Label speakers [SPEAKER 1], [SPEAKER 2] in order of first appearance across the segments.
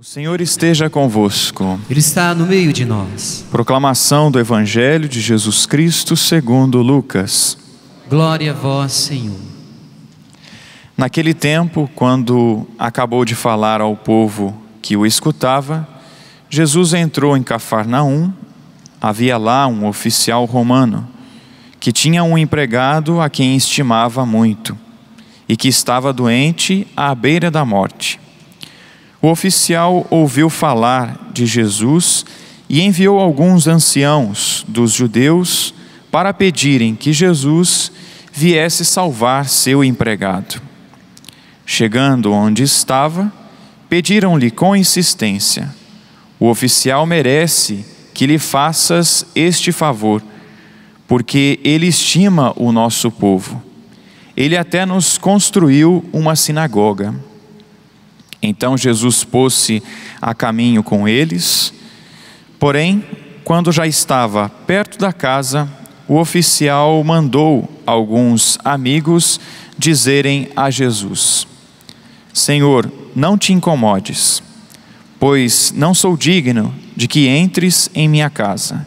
[SPEAKER 1] Senhor esteja convosco.
[SPEAKER 2] Ele está no meio de nós.
[SPEAKER 1] Proclamação do Evangelho de Jesus Cristo segundo Lucas.
[SPEAKER 2] Glória a vós, Senhor.
[SPEAKER 1] Naquele tempo, quando acabou de falar ao povo que o escutava, Jesus entrou em Cafarnaum. Havia lá um oficial romano, que tinha um empregado a quem estimava muito, e que estava doente à beira da morte. O oficial ouviu falar de Jesus e enviou alguns anciãos dos judeus para pedirem que Jesus viesse salvar seu empregado. Chegando onde estava, pediram-lhe com insistência: o oficial merece que lhe faças este favor, porque ele estima o nosso povo. Ele até nos construiu uma sinagoga. Então Jesus pôs-se a caminho com eles, porém, quando já estava perto da casa, o oficial mandou alguns amigos dizerem a Jesus: Senhor, não te incomodes, pois não sou digno de que entres em minha casa.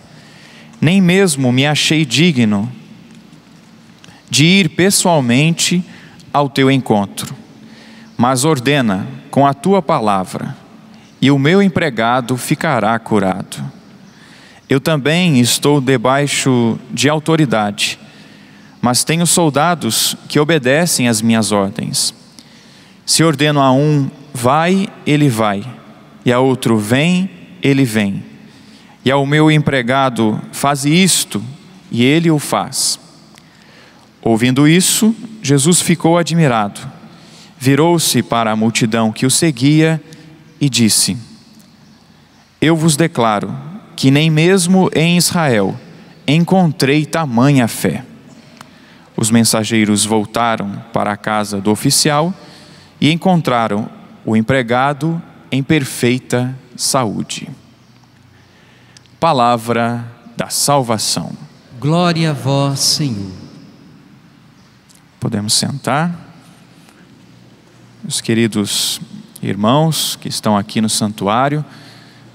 [SPEAKER 1] Nem mesmo me achei digno de ir pessoalmente ao teu encontro. Mas ordena com a tua palavra, e o meu empregado ficará curado. Eu também estou debaixo de autoridade, mas tenho soldados que obedecem às minhas ordens. Se ordeno a um, vai, ele vai, e a outro, vem, ele vem. E ao meu empregado, faze isto, e ele o faz. Ouvindo isso, Jesus ficou admirado. Virou-se para a multidão que o seguia e disse: Eu vos declaro que nem mesmo em Israel encontrei tamanha fé. Os mensageiros voltaram para a casa do oficial e encontraram o empregado em perfeita saúde. Palavra da salvação.
[SPEAKER 2] Glória a vós, Senhor.
[SPEAKER 1] Podemos sentar. Os queridos irmãos que estão aqui no santuário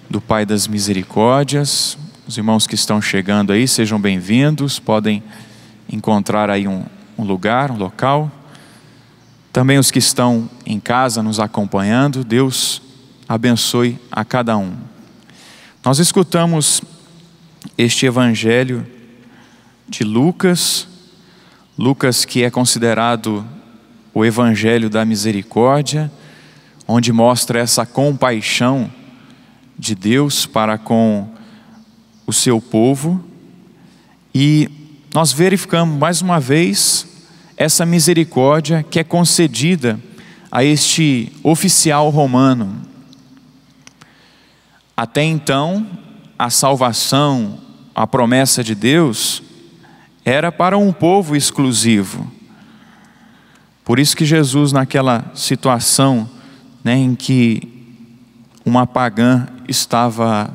[SPEAKER 1] do Pai das Misericórdias, os irmãos que estão chegando aí, sejam bem-vindos, podem encontrar aí um lugar, um local. Também os que estão em casa nos acompanhando, Deus abençoe a cada um. Nós escutamos este Evangelho de Lucas que é considerado o Evangelho da Misericórdia, onde mostra essa compaixão de Deus para com o seu povo. E nós verificamos mais uma vez essa misericórdia que é concedida a este oficial romano. Até então, a salvação, a promessa de Deus, era para um povo exclusivo. Por isso que Jesus, naquela situação, em que uma pagã estava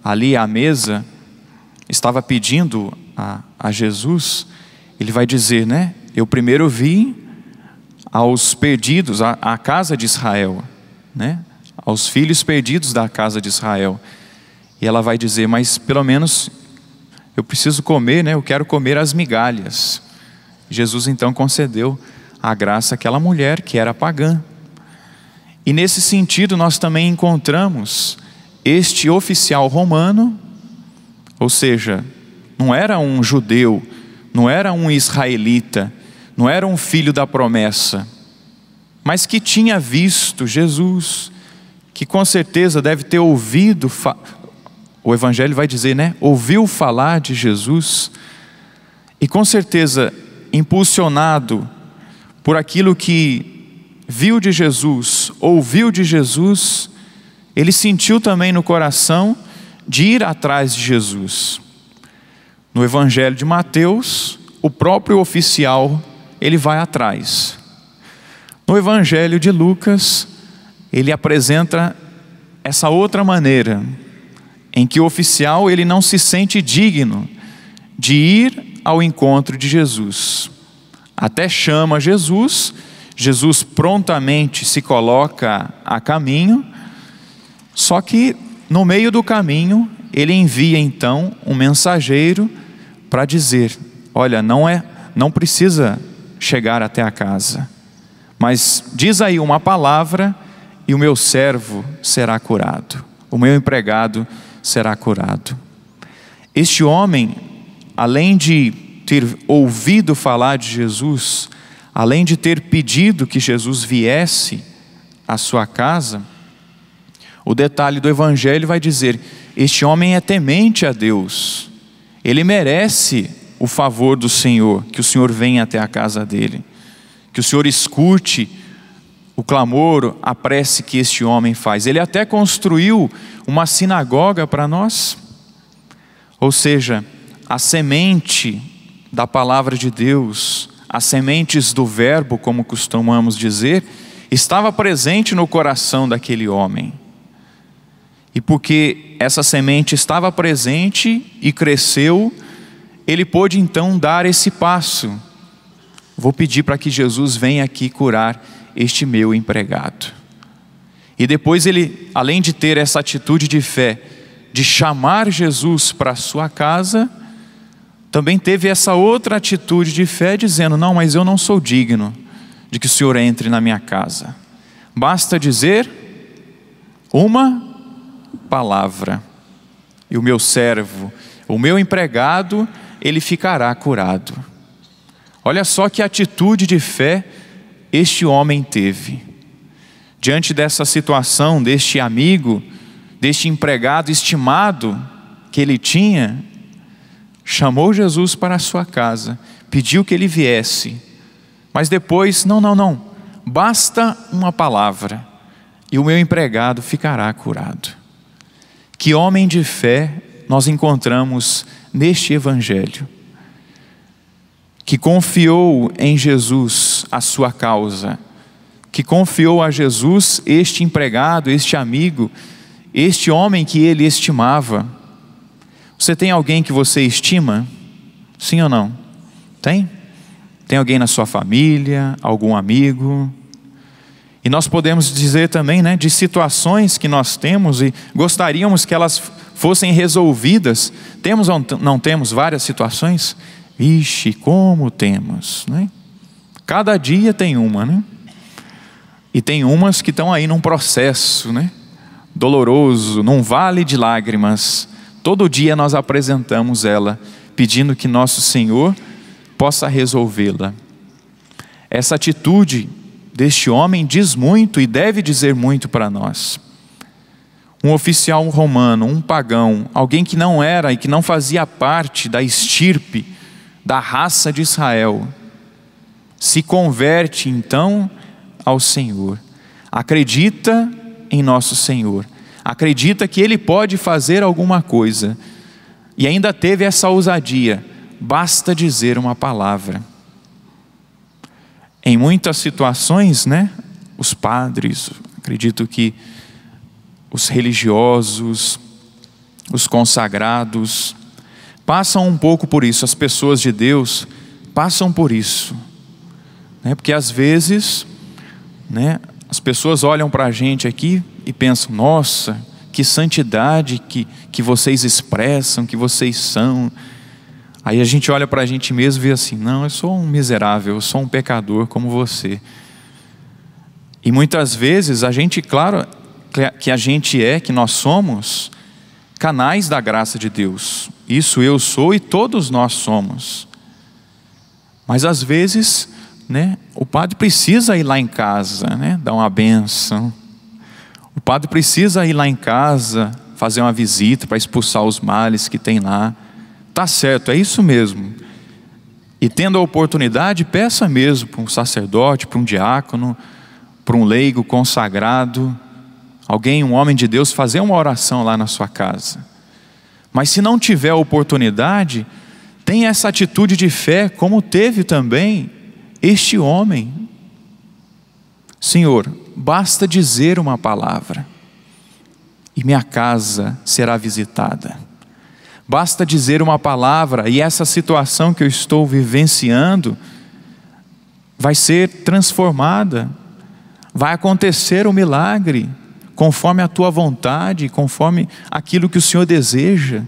[SPEAKER 1] ali à mesa, estava pedindo a Jesus, ele vai dizer, eu primeiro vi aos perdidos, à casa de Israel, aos filhos perdidos da casa de Israel. E ela vai dizer, mas pelo menos eu preciso comer, eu quero comer as migalhas. Jesus então concedeu a graça àquela mulher que era pagã. E nesse sentido nós também encontramos este oficial romano, ou seja, não era um judeu, não era um israelita, não era um filho da promessa, mas que tinha visto Jesus, que com certeza deve ter ouvido, o Evangelho vai dizer, ouviu falar de Jesus, e com certeza impulsionado por aquilo que viu de Jesus, ouviu de Jesus, ele sentiu também no coração de ir atrás de Jesus. No Evangelho de Mateus, o próprio oficial, ele vai atrás. No Evangelho de Lucas, ele apresenta essa outra maneira, em que o oficial ele não se sente digno de ir ao encontro de Jesus. Até chama Jesus, Jesus prontamente se coloca a caminho, Só que no meio do caminho, ele envia então um mensageiro para dizer: olha, não precisa chegar até a casa, mas diz aí uma palavra e o meu servo será curado, o meu empregado será curado. Este homem, além de ter ouvido falar de Jesus, além de ter pedido que Jesus viesse à sua casa, o detalhe do evangelho vai dizer: este homem é temente a Deus, ele merece o favor do Senhor, que o Senhor venha até a casa dele, que o Senhor escute o clamor, a prece que este homem faz. Ele até construiu uma sinagoga para nós. Ou seja, a semente da palavra de Deus, as sementes do verbo, como costumamos dizer, estava presente no coração daquele homem. E porque essa semente estava presente e cresceu, ele pôde então dar esse passo: vou pedir para que Jesus venha aqui curar este meu empregado. E depois ele, além de ter essa atitude de fé, de chamar Jesus para a sua casa, também teve essa outra atitude de fé, dizendo: não, mas eu não sou digno de que o Senhor entre na minha casa. Basta dizer uma palavra, e o meu servo, o meu empregado, ele ficará curado. Olha só que atitude de fé este homem teve. Diante dessa situação, deste amigo, deste empregado estimado que ele tinha, chamou Jesus para a sua casa, pediu que ele viesse, mas depois, não, basta uma palavra e o meu empregado ficará curado. Que homem de fé nós encontramos neste evangelho, que confiou em Jesus a sua causa, que confiou a Jesus este empregado, este amigo, este homem que ele estimava. Você tem alguém que você estima? Sim ou não? Tem? Tem alguém na sua família, algum amigo? E nós podemos dizer também, né, de situações que nós temos e gostaríamos que elas fossem resolvidas. Temos ou não temos várias situações? Ixi, como temos, né? Cada dia tem uma, né? E tem umas que estão aí num processo, né, doloroso, num vale de lágrimas. Todo dia nós apresentamos ela, pedindo que nosso Senhor possa resolvê-la. Essa atitude deste homem diz muito e deve dizer muito para nós. Um oficial romano, um pagão, alguém que não era e que não fazia parte da estirpe, da raça de Israel, se converte então ao Senhor, acredita em nosso Senhor, acredita que Ele pode fazer alguma coisa, e ainda teve essa ousadia: basta dizer uma palavra. Em muitas situações, né, os padres, acredito que os religiosos, os consagrados, passam um pouco por isso, as pessoas de Deus passam por isso, né? Porque às vezes, né, as pessoas olham para a gente aqui e pensam: nossa, que santidade que vocês expressam, que vocês são. Aí a gente olha para a gente mesmo e vê assim: não, eu sou um miserável, eu sou um pecador como você. E muitas vezes a gente, claro, que a gente que nós somos canais da graça de Deus. Isso eu sou e todos nós somos. Mas às vezes, né, o padre precisa ir lá em casa, né, dar uma bênção. O padre precisa ir lá em casa, fazer uma visita para expulsar os males que tem lá. Tá certo, é isso mesmo. E tendo a oportunidade, peça mesmo para um sacerdote, para um diácono, para um leigo consagrado, alguém, um homem de Deus, fazer uma oração lá na sua casa. Mas se não tiver a oportunidade, tem essa atitude de fé, como teve também este homem. Senhor, basta dizer uma palavra e minha casa será visitada. Basta dizer uma palavra e essa situação que eu estou vivenciando vai ser transformada. Vai acontecer o milagre. conforme a tua vontade, conforme aquilo que o Senhor deseja.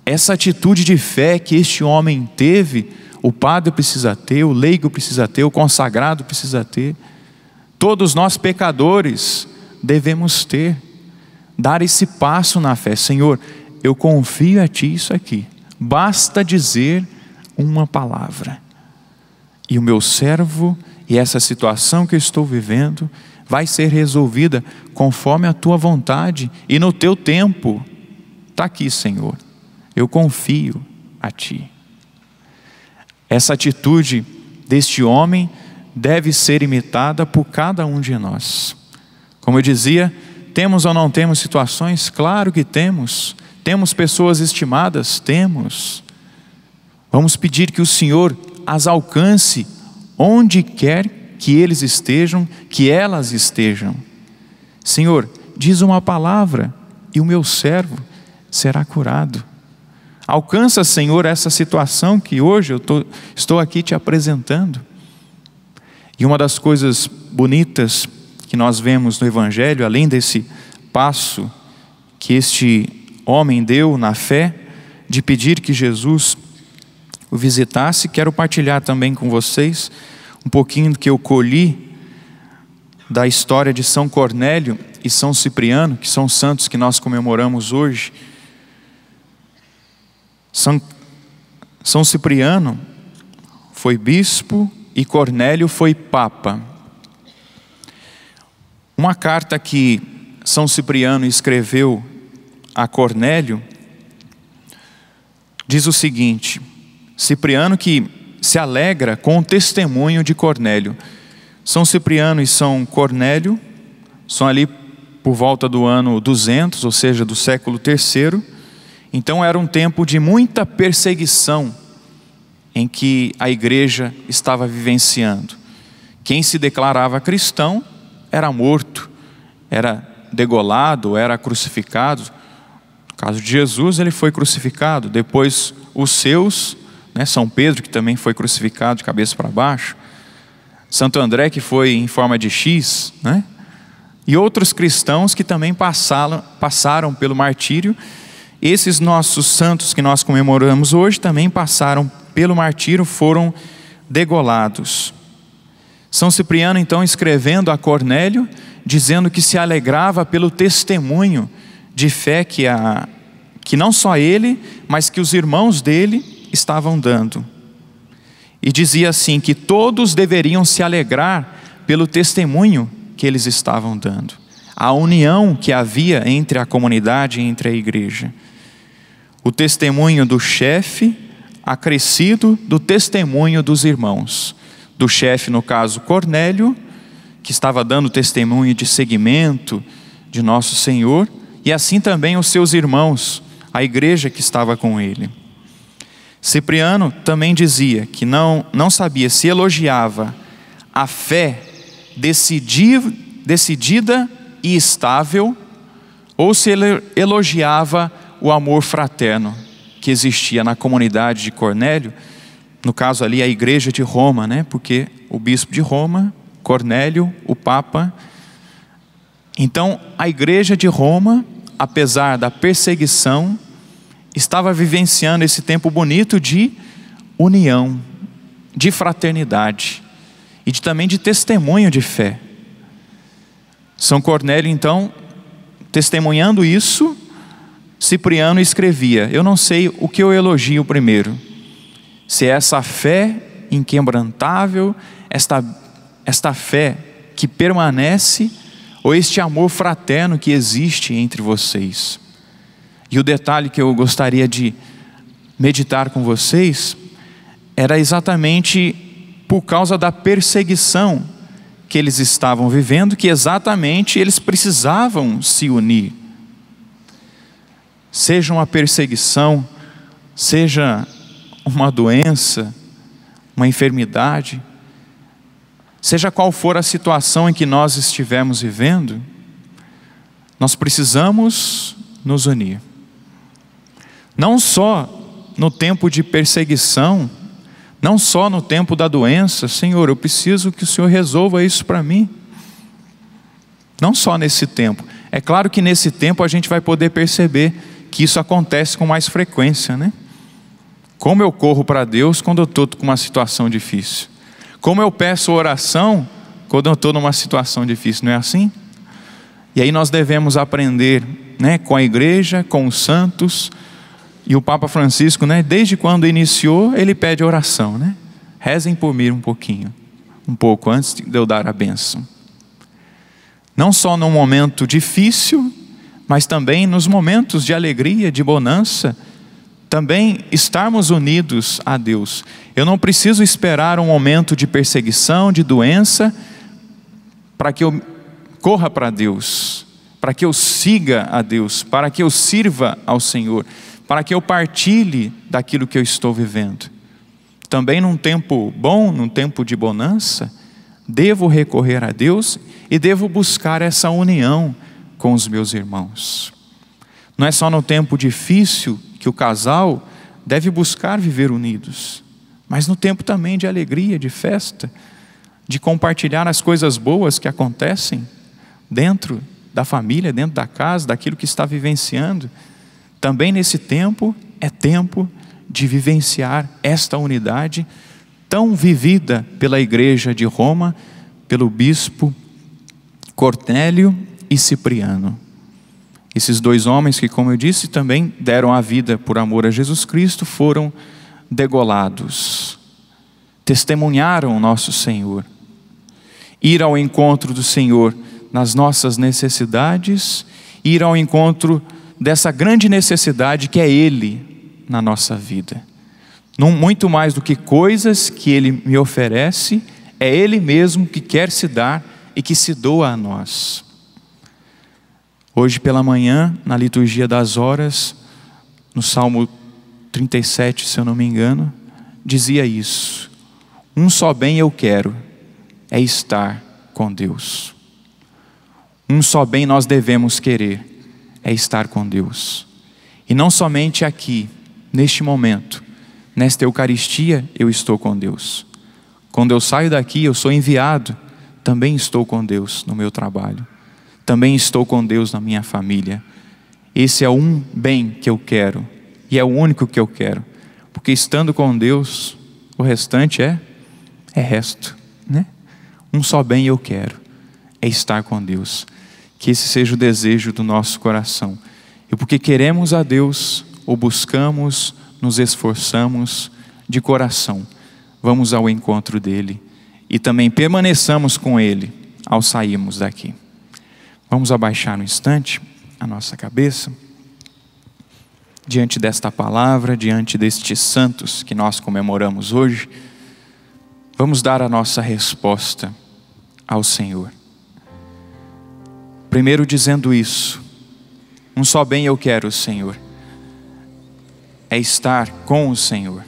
[SPEAKER 1] Essa atitude de fé que este homem teve, o padre precisa ter, o leigo precisa ter, o consagrado precisa ter. Todos nós pecadores devemos ter, dar esse passo na fé. Senhor, eu confio a Ti isso aqui, basta dizer uma palavra, e o meu servo e essa situação que eu estou vivendo vai ser resolvida conforme a Tua vontade e no Teu tempo. Está aqui, Senhor, eu confio a Ti. Essa atitude deste homem deve ser imitada por cada um de nós. Como eu dizia, temos ou não temos situações? Claro que temos. Temos pessoas estimadas? Temos. Vamos pedir que o Senhor as alcance onde quer que eles estejam, que elas estejam. Senhor, diz uma palavra e o meu servo será curado. Alcança, Senhor, essa situação que hoje eu estou aqui te apresentando. E uma das coisas bonitas que nós vemos no Evangelho, além desse passo que este homem deu na fé, de pedir que Jesus o visitasse, quero partilhar também com vocês um pouquinho do que eu colhi da história de São Cornélio e São Cipriano, que são santos que nós comemoramos hoje. São Cipriano foi bispo e Cornélio foi papa. Uma carta que São Cipriano escreveu a Cornélio diz o seguinte: Cipriano que se alegra com o testemunho de Cornélio. São Cipriano e São Cornélio são ali por volta do ano 200, ou seja, do século III. Então era um tempo de muita perseguição em que a igreja estava vivenciando. Quem se declarava cristão era morto, era degolado, era crucificado. No caso de Jesus, ele foi crucificado. Depois os seus, São Pedro, que também foi crucificado de cabeça para baixo, Santo André, que foi em forma de X, e outros cristãos que também passaram pelo martírio. Esses nossos santos que nós comemoramos hoje também passaram pelo martírio, foram degolados. São Cipriano então escrevendo a Cornélio, dizendo que se alegrava pelo testemunho de fé que não só ele, mas que os irmãos dele estavam dando. E dizia assim, que todos deveriam se alegrar pelo testemunho que eles estavam dando. A união que havia entre a comunidade e entre a igreja. O testemunho do chefe acrescido do testemunho dos irmãos. Do chefe, no caso Cornélio, que estava dando testemunho de seguimento de nosso Senhor, e assim também os seus irmãos, a igreja que estava com ele. Cipriano também dizia que não sabia se elogiava a fé decidida e estável, ou se ele elogiava o amor fraterno que existia na comunidade de Cornélio, no caso ali a igreja de Roma, porque o bispo de Roma, Cornélio, o papa. Então a igreja de Roma, apesar da perseguição, estava vivenciando esse tempo bonito de união, de fraternidade e também de testemunho de fé. São Cornélio então, testemunhando isso, Cipriano escrevia: eu não sei o que eu elogio primeiro, se é essa fé inquebrantável, esta fé que permanece, ou este amor fraterno que existe entre vocês. E o detalhe que eu gostaria de meditar com vocês era exatamente por causa da perseguição que eles estavam vivendo, que exatamente eles precisavam se unir. Seja uma perseguição, seja uma doença, uma enfermidade, seja qual for a situação em que nós estivermos vivendo, nós precisamos nos unir. Não só no tempo de perseguição, não só no tempo da doença. Senhor, eu preciso que o Senhor resolva isso para mim. Não só nesse tempo. É claro que nesse tempo a gente vai poder perceber que isso acontece com mais frequência, né? Como eu corro para Deus quando eu estou com uma situação difícil. Como eu peço oração quando eu estou numa situação difícil, não é assim? E aí nós devemos aprender, né, com a igreja, com os santos. E o Papa Francisco, né, desde quando iniciou, ele pede oração, né? Rezem por mim um pouco antes de eu dar a bênção. Não só num momento difícil, mas também nos momentos de alegria, de bonança, também estarmos unidos a Deus. Eu não preciso esperar um momento de perseguição, de doença, para que eu corra para Deus, para que eu siga a Deus, para que eu sirva ao Senhor, para que eu partilhe daquilo que eu estou vivendo. Também num tempo bom, num tempo de bonança, devo recorrer a Deus e devo buscar essa união com os meus irmãos. Não é só no tempo difícil que o casal deve buscar viver unidos, mas no tempo também de alegria, de festa, de compartilhar as coisas boas que acontecem dentro da família, dentro da casa, daquilo que está vivenciando. Também nesse tempo é tempo de vivenciar esta unidade tão vivida pela igreja de Roma, pelo bispo Cornélio e Cipriano. Esses dois homens que, como eu disse, também deram a vida por amor a Jesus Cristo, foram degolados, testemunharam o nosso Senhor. Ir ao encontro do Senhor nas nossas necessidades, ir ao encontro dessa grande necessidade que é Ele na nossa vida. Muito mais do que coisas que Ele me oferece, é Ele mesmo que quer se dar e que se doa a nós. Hoje pela manhã, na liturgia das horas, no Salmo 37, se eu não me engano, dizia isso: um só bem eu quero, é estar com Deus. Um só bem nós devemos querer, é estar com Deus. E não somente aqui, neste momento, nesta Eucaristia, eu estou com Deus. Quando eu saio daqui, eu sou enviado, também estou com Deus no meu trabalho. Também estou com Deus na minha família. Esse é um bem que eu quero, e é o único que eu quero. Porque estando com Deus, o restante é resto, né? Um só bem eu quero, é estar com Deus. Que esse seja o desejo do nosso coração. E porque queremos a Deus, o buscamos, nos esforçamos de coração, vamos ao encontro dEle e também permaneçamos com Ele ao sairmos daqui. Vamos abaixar um instante a nossa cabeça diante desta palavra, diante destes santos que nós comemoramos hoje. Vamos dar a nossa resposta ao Senhor. Primeiro dizendo isso: um só bem eu quero, Senhor, é estar com o Senhor.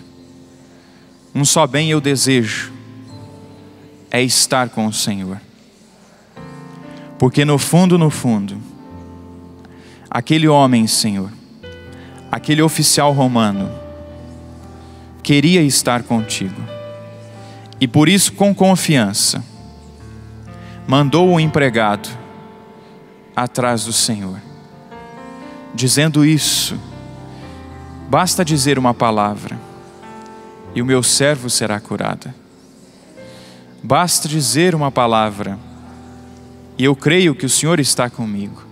[SPEAKER 1] Um só bem eu desejo, é estar com o Senhor. Porque no fundo, aquele homem, Senhor, aquele oficial romano, queria estar contigo. E por isso, com confiança, mandou o empregado atrás do Senhor, dizendo isso: basta dizer uma palavra, e o meu servo será curado. Basta dizer uma palavra, e eu creio que o Senhor está comigo,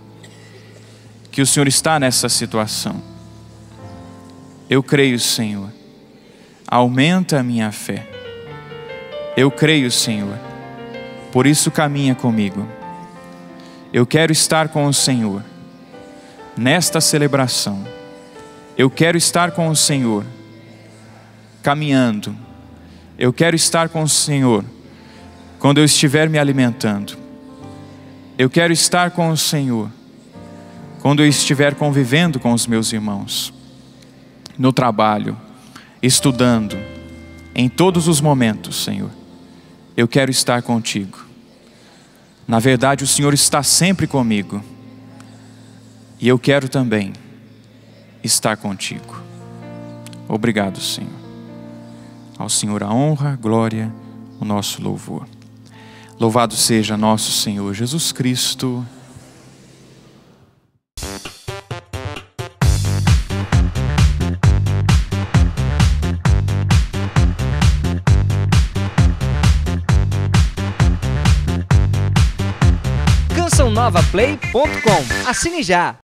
[SPEAKER 1] que o Senhor está nessa situação. Eu creio, Senhor, aumenta a minha fé. Eu creio, Senhor, por isso caminha comigo. Eu quero estar com o Senhor nesta celebração. Eu quero estar com o Senhor caminhando. Eu quero estar com o Senhor quando eu estiver me alimentando. Eu quero estar com o Senhor quando eu estiver convivendo com os meus irmãos, no trabalho, estudando, em todos os momentos, Senhor. Eu quero estar contigo. Na verdade, o Senhor está sempre comigo, e eu quero também estar contigo. Obrigado, Senhor. Ao Senhor a honra, a glória, o nosso louvor. Louvado seja nosso Senhor Jesus Cristo.
[SPEAKER 3] CançãoNovaPlay.com. Assine já!